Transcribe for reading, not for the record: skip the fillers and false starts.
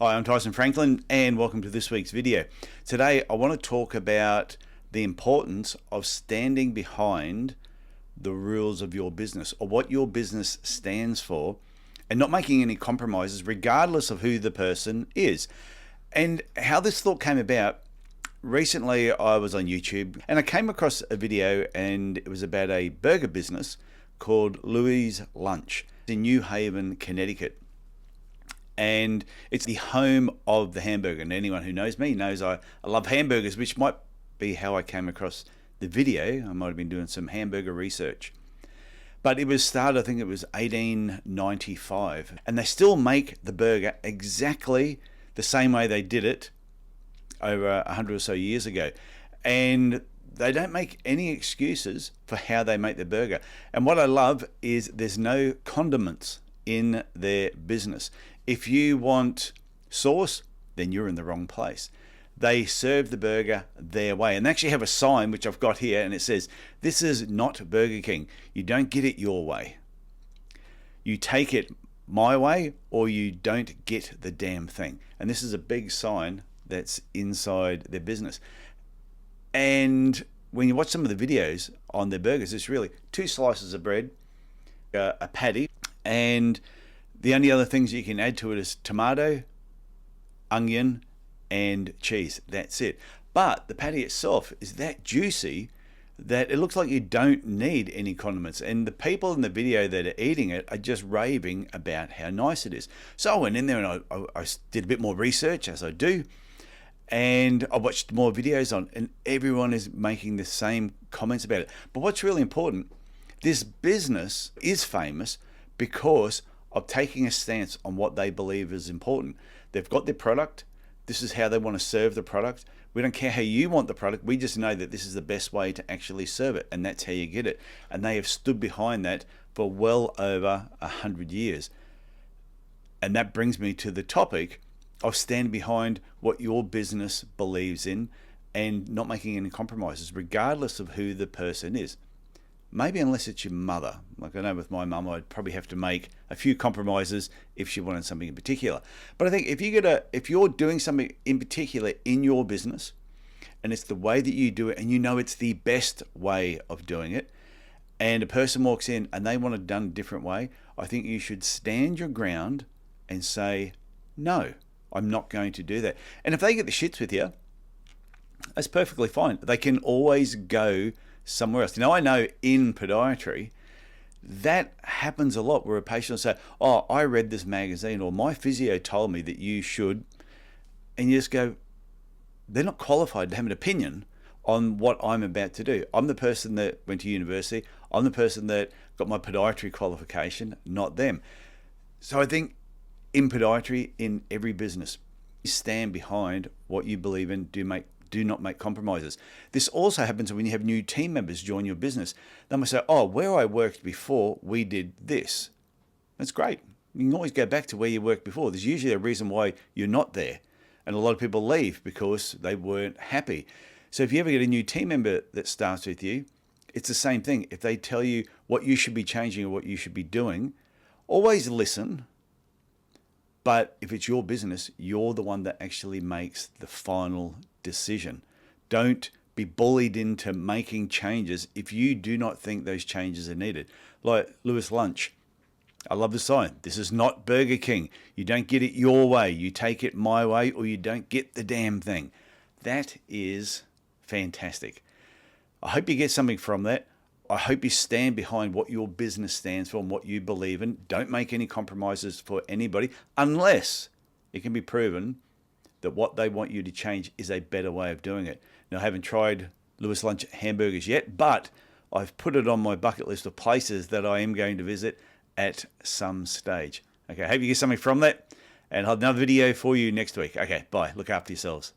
Hi, I'm Tyson Franklin and welcome to this week's video. Today I want to talk about the importance of standing behind the rules of your business or what your business stands for and not making any compromises regardless of who the person is. And how this thought came about, recently I was on YouTube and I came across a video and it was about a burger business called Louis' Lunch in New Haven, Connecticut. And it's the home of the hamburger. And anyone who knows me knows I love hamburgers, which might be how I came across the video. I might have been doing some hamburger research. But it was started, I think it was 1895. And they still make the burger exactly the same way they did it over 100 or so years ago. And they don't make any excuses for how they make the burger. And what I love is there's no condiments in their business. If you want sauce, then you're in the wrong place. They serve the burger their way. And they actually have a sign, which I've got here, and it says, "This is not Burger King. You don't get it your way. You take it my way, or you don't get the damn thing." And this is a big sign that's inside their business. And when you watch some of the videos on their burgers, it's really 2 slices of bread, a patty, and the only other things you can add to it is tomato, onion, and cheese. That's it. But the patty itself is that juicy that it looks like you don't need any condiments. And the people in the video that are eating it are just raving about how nice it is. So I went in there and I did a bit more research, as I do, and I watched more videos on, and everyone is making the same comments about it. But what's really important, this business is famous because of taking a stance on what they believe is important. They've got their product. This is how they want to serve the product. We don't care how you want the product. We just know that this is the best way to actually serve it, and that's how you get it. And they have stood behind that for well over 100 years. And that brings me to the topic of standing behind what your business believes in and not making any compromises, regardless of who the person is. Maybe unless it's your mother. Like I know with my mum, I'd probably have to make a few compromises if she wanted something in particular. But I think if you're doing something in particular in your business, and it's the way that you do it, and you know it's the best way of doing it, and a person walks in and they want it done a different way, I think you should stand your ground and say, "No, I'm not going to do that." And if they get the shits with you, that's perfectly fine. They can always go somewhere else. Now, I know in podiatry that happens a lot where a patient will say, "Oh, I read this magazine," or "My physio told me that you should," and you just go, they're not qualified to have an opinion on what I'm about to do. I'm the person that went to university. I'm the person that got my podiatry qualification, not them. So I think in podiatry, in every business, stand behind what you believe in. Do not make compromises. This also happens when you have new team members join your business. They might say, "Oh, where I worked before, we did this." That's great. You can always go back to where you worked before. There's usually a reason why you're not there. And a lot of people leave because they weren't happy. So if you ever get a new team member that starts with you, it's the same thing. If they tell you what you should be changing or what you should be doing, always listen. But if it's your business, you're the one that actually makes the final decision. Don't be bullied into making changes if you do not think those changes are needed. Like Louis' Lunch. I love the sign. "This is not Burger King. You don't get it your way. You take it my way, or you don't get the damn thing." That is fantastic. I hope you get something from that. I hope you stand behind what your business stands for and what you believe in. Don't make any compromises for anybody unless it can be proven that what they want you to change is a better way of doing it. Now, I haven't tried Louis' Lunch hamburgers yet, but I've put it on my bucket list of places that I am going to visit at some stage. Okay, I hope you get something from that, and I'll have another video for you next week. Okay, bye. Look after yourselves.